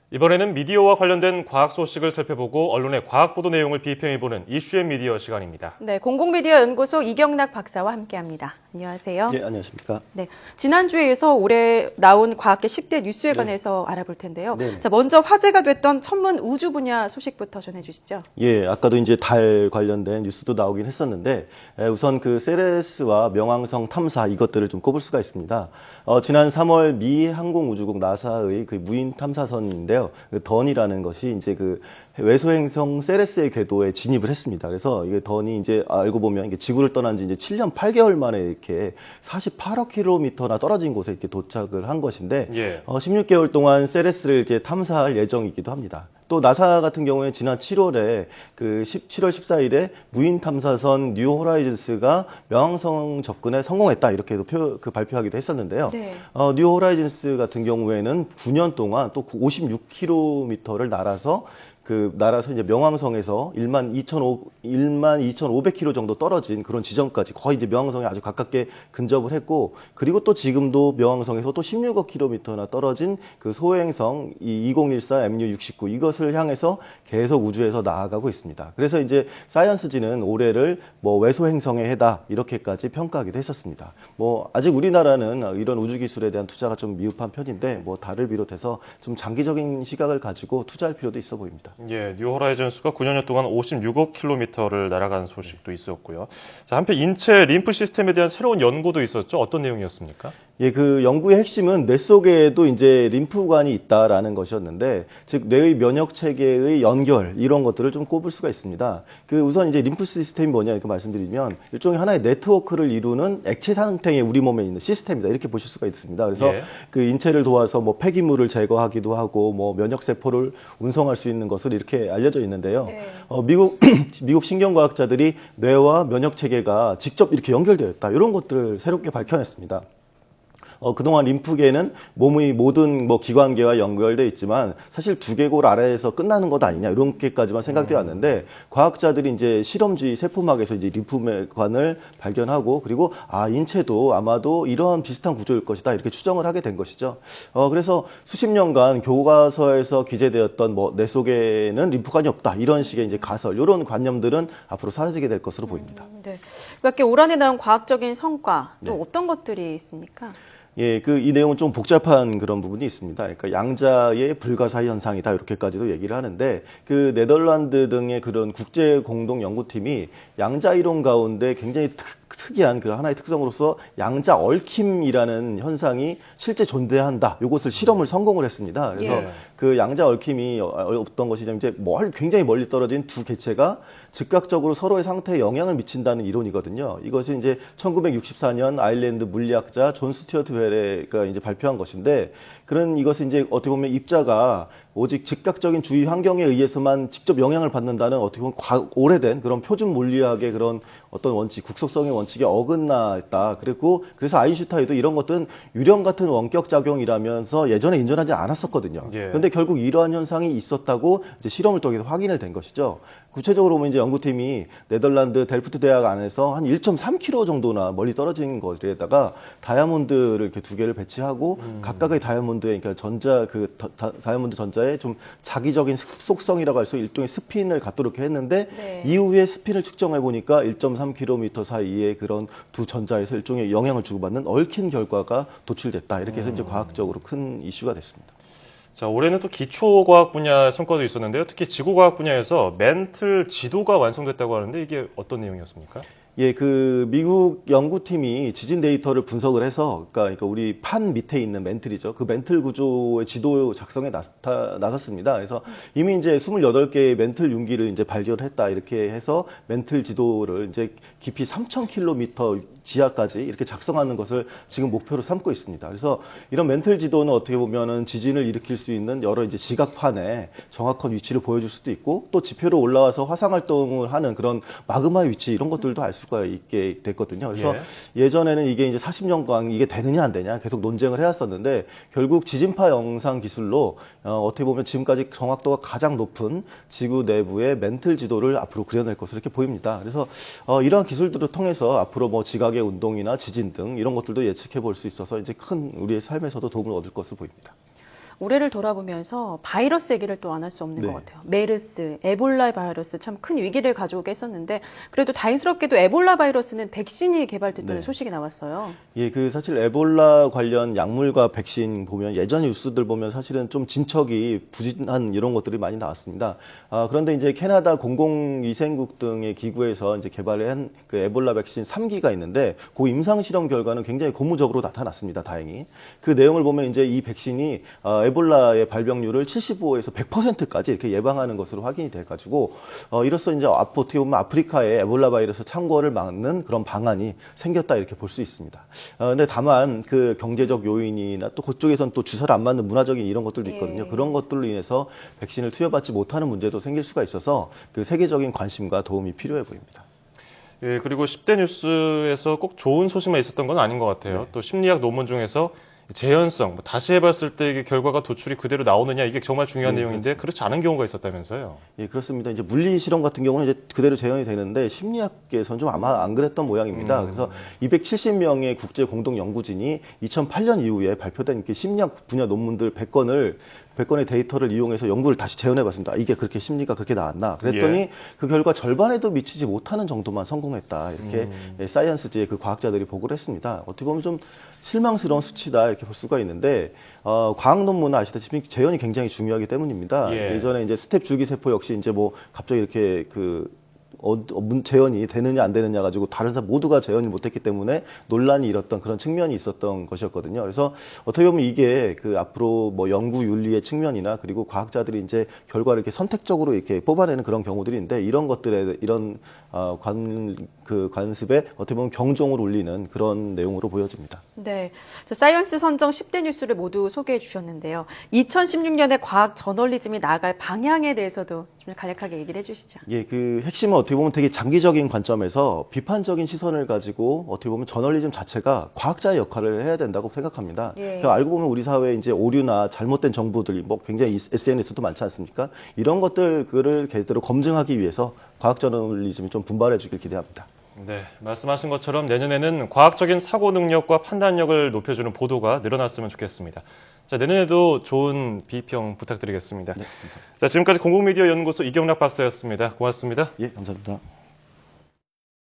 이번에는 미디어와 관련된 과학 소식을 살펴보고 언론의 과학 보도 내용을 비평해보는 이슈앤미디어 시간입니다. 네, 공공미디어 연구소 이경락 박사와 함께합니다. 안녕하세요. 네, 안녕하십니까. 네, 지난주에 이어서 올해 나온 과학계 10대 뉴스에 관해서 알아볼 텐데요. 네. 자, 먼저 화제가 됐던 천문 우주 분야 소식부터 전해주시죠. 예, 아까도 이제 달 관련된 뉴스도 나오긴 했었는데, 우선 그 세레스와 명왕성 탐사 이것들을 좀 꼽을 수가 있습니다. 지난 3월 미 항공우주국 나사의 그 무인 탐사선인데요. 그 던이라는 것이 이제 그 외소행성 세레스의 궤도에 진입을 했습니다. 그래서 이게 던이 이제 알고 보면 이게 지구를 떠난 지 이제 7년 8개월 만에 이렇게 48억 킬로미터나 떨어진 곳에 이렇게 도착을 한 것인데, 예. 16개월 동안 세레스를 이제 탐사할 예정이기도 합니다. 또 나사 같은 경우에 지난 7월 14일에 무인 탐사선 뉴 호라이즌스가 명왕성 접근에 성공했다 이렇게 해서 발표하기도 했었는데요. 네. 뉴 호라이즌스 같은 경우에는 9년 동안 또 56km를 날아서 이제 명왕성에서 12,500km 정도 떨어진 그런 지점까지 거의 이제 명왕성에 아주 가깝게 근접을 했고, 그리고 또 지금도 명왕성에서 또 16억 킬로미터나 떨어진 그 소행성 2014 MU-69 이것을 향해서 계속 우주에서 나아가고 있습니다. 그래서 이제 사이언스지는 올해를 뭐 외소행성의 해다 이렇게까지 평가하기도 했었습니다. 뭐 아직 우리나라는 이런 우주 기술에 대한 투자가 좀 미흡한 편인데 뭐 달을 비롯해서 좀 장기적인 시각을 가지고 투자할 필요도 있어 보입니다. 예, 뉴 호라이즌스가 9년 동안 56km를 날아간 소식도 있었고요. 자, 한편 인체 림프 시스템에 대한 새로운 연구도 있었죠. 어떤 내용이었습니까? 예, 그 연구의 핵심은 뇌 속에도 이제 림프관이 있다라는 것이었는데, 즉 뇌의 면역 체계의 연결 이런 것들을 좀 꼽을 수가 있습니다. 그 우선 이제 림프 시스템이 뭐냐 이렇게 말씀드리면 일종의 하나의 네트워크를 이루는 액체 상태의 우리 몸에 있는 시스템이다 이렇게 보실 수가 있습니다. 그래서 예. 그 인체를 도와서 뭐 폐기물을 제거하기도 하고 뭐 면역 세포를 운송할 수 있는 것을 이렇게 알려져 있는데요. 네. 미국 신경과학자들이 뇌와 면역 체계가 직접 이렇게 연결되어 있다 이런 것들을 새롭게 밝혀냈습니다. 그동안 림프계는 몸의 모든 뭐 기관계와 연결돼 있지만 사실 두개골 아래에서 끝나는 것 아니냐 이렇게까지만 생각되어 왔는데, 과학자들이 이제 실험주의 세포막에서 이제 림프관을 발견하고, 그리고 인체도 아마도 이러한 비슷한 구조일 것이다 이렇게 추정을 하게 된 것이죠. 그래서 수십 년간 교과서에서 기재되었던 뭐 뇌 속에는 림프관이 없다 이런 식의 이제 가설 이런 관념들은 앞으로 사라지게 될 것으로 보입니다. 네, 이렇게 올 한해 나온 과학적인 성과 또 네. 어떤 것들이 있습니까? 예, 이 내용은 좀 복잡한 그런 부분이 있습니다. 그러니까 양자의 불가사 현상이다 이렇게까지도 얘기를 하는데, 그 네덜란드 등의 그런 국제 공동 연구팀이 양자 이론 가운데 굉장히 특이한 그런 하나의 특성으로서 양자 얽힘이라는 현상이 실제 존재한다. 이것을 실험을 성공을 했습니다. 그래서 예. 그 양자 얽힘이 어떤 것이냐면 이제 굉장히 멀리 떨어진 두 개체가 즉각적으로 서로의 상태에 영향을 미친다는 이론이거든요. 이것이 이제 1964년 아일랜드 물리학자 존 스튜어트 벨레가 이제 발표한 것인데, 이것은 이제 어떻게 보면 입자가 오직 즉각적인 주위 환경에 의해서만 직접 영향을 받는다는 어떻게 보면 오래된 그런 표준 물리학의 그런 어떤 원칙, 국속성의 원칙에 어긋나 있다. 그래서 아인슈타인도 이런 것들은 유령 같은 원격 작용이라면서 예전에 인정하지 않았었거든요. 예. 그런데 결국 이러한 현상이 있었다고 이제 실험을 통해서 확인을 된 것이죠. 구체적으로 보면 이제 연구팀이 네덜란드 델프트 대학 안에서 한 1.3km 정도나 멀리 떨어진 것에다가 다이아몬드를 이렇게 두 개를 배치하고 각각의 다이아몬드에 그러니까 다이아몬드 전자에 좀 자기적인 속성이라고 할 수 있는 일종의 스핀을 갖도록 했는데, 네. 이후에 스핀을 측정해 보니까 1.3km 사이에 그런 두 전자에서 일종의 영향을 주고받는 얽힌 결과가 도출됐다. 이렇게 해서 이제 과학적으로 큰 이슈가 됐습니다. 자, 올해는 또 기초과학 분야 성과도 있었는데요. 특히 지구과학 분야에서 멘틀 지도가 완성됐다고 하는데 이게 어떤 내용이었습니까? 예, 그 미국 연구팀이 지진 데이터를 분석을 해서, 그러니까 우리 판 밑에 있는 멘틀이죠. 그 멘틀 구조의 지도 작성에 나섰습니다. 그래서 이미 이제 28개의 멘틀 융기를 이제 발견했다 이렇게 해서 멘틀 지도를 이제 깊이 3,000km 지하까지 이렇게 작성하는 것을 지금 목표로 삼고 있습니다. 그래서 이런 멘틀 지도는 어떻게 보면은 지진을 일으킬 수 있는 여러 이제 지각판에 정확한 위치를 보여줄 수도 있고, 또 지표로 올라와서 화상 활동을 하는 그런 마그마 위치 이런 것들도 알 수가 있게 됐거든요. 그래서 예전에는 이게 이제 40년간 이게 되느냐 안 되냐 계속 논쟁을 해왔었는데, 결국 지진파 영상 기술로 어떻게 보면 지금까지 정확도가 가장 높은 지구 내부의 멘틀 지도를 앞으로 그려낼 것으로 이렇게 보입니다. 그래서 이러한 기술들을 통해서 앞으로 뭐 지각의 운동이나 지진 등 이런 것들도 예측해 볼 수 있어서 이제 큰 우리의 삶에서도 도움을 얻을 것으로 보입니다. 올해를 돌아보면서 바이러스 얘기를 또 안 할 수 없는 네. 것 같아요. 메르스, 에볼라 바이러스 참 큰 위기를 가져오게 했었는데 그래도 다행스럽게도 에볼라 바이러스는 백신이 개발됐다는 네. 소식이 나왔어요. 예, 그 사실 에볼라 관련 약물과 백신 보면 예전 뉴스들 보면 사실은 좀 진척이 부진한 이런 것들이 많이 나왔습니다. 그런데 이제 캐나다 공공위생국 등의 기구에서 이제 개발을 한 그 에볼라 백신 3기가 있는데 그 임상 실험 결과는 굉장히 고무적으로 나타났습니다. 다행히. 그 내용을 보면 이제 이 백신이 에볼라의 발병률을 75에서 100%까지 이렇게 예방하는 것으로 확인이 돼 가지고 이로써 이제 어떻게 보면 아프리카의 에볼라 바이러스 창궐을 막는 그런 방안이 생겼다 이렇게 볼 수 있습니다. 근데 다만 그 경제적 요인이나 또 그쪽에선 또 주사를 안 맞는 문화적인 이런 것들도 있거든요. 예. 그런 것들로 인해서 백신을 투여받지 못하는 문제도 생길 수가 있어서 그 세계적인 관심과 도움이 필요해 보입니다. 예, 그리고 10대 뉴스에서 꼭 좋은 소식만 있었던 건 아닌 것 같아요. 네. 또 심리학 논문 중에서 재현성, 다시 해봤을 때 이게 결과가 도출이 그대로 나오느냐 이게 정말 중요한 네, 내용인데 그렇지 않은 경우가 있었다면서요. 예, 그렇습니다. 이제 물리 실험 같은 경우는 이제 그대로 재현이 되는데 심리학계에서는 좀 아마 안 그랬던 모양입니다. 그래서 270명의 국제 공동 연구진이 2008년 이후에 발표된 그 심리학 분야 논문들 100건의 데이터를 이용해서 연구를 다시 재현해 봤습니다. 이게 그렇게 심리가 그렇게 나왔나? 그랬더니 예. 그 결과 절반에도 미치지 못하는 정도만 성공했다. 이렇게 사이언스지의 그 과학자들이 보고를 했습니다. 어떻게 보면 좀 실망스러운 수치다 이렇게 볼 수가 있는데 과학 논문은 아시다시피 재현이 굉장히 중요하기 때문입니다. 예. 예전에 이제 스텝 줄기세포 역시 이제 뭐 갑자기 이렇게 재현이 되느냐 안 되느냐 가지고 다른 사람 모두가 재현이 못했기 때문에 논란이 일었던 그런 측면이 있었던 것이었거든요. 그래서 어떻게 보면 이게 그 앞으로 뭐 연구 윤리의 측면이나 그리고 과학자들이 이제 결과를 이렇게 선택적으로 이렇게 뽑아내는 그런 경우들인데 이런 것들에 이런 관습에 어떻게 보면 경종을 울리는 그런 내용으로 보여집니다. 네. 저 사이언스 선정 10대 뉴스를 모두 소개해 주셨는데요. 2016년에 과학 저널리즘이 나아갈 방향에 대해서도 좀 간략하게 얘기를 해 주시죠. 예, 그 핵심은 어떻게 보면 되게 장기적인 관점에서 비판적인 시선을 가지고 어떻게 보면 저널리즘 자체가 과학자의 역할을 해야 된다고 생각합니다. 예. 그러니까 알고 보면 우리 사회에 이제 오류나 잘못된 정보들이 뭐 굉장히 SNS도 많지 않습니까? 이런 것들을 제대로 검증하기 위해서 과학 저널리즘이 좀 분발해 주길 기대합니다. 네, 말씀하신 것처럼 내년에는 과학적인 사고 능력과 판단력을 높여주는 보도가 늘어났으면 좋겠습니다. 자, 내년에도 좋은 비평 부탁드리겠습니다. 자, 지금까지 공공미디어 연구소 이경락 박사였습니다. 고맙습니다. 예, 감사합니다.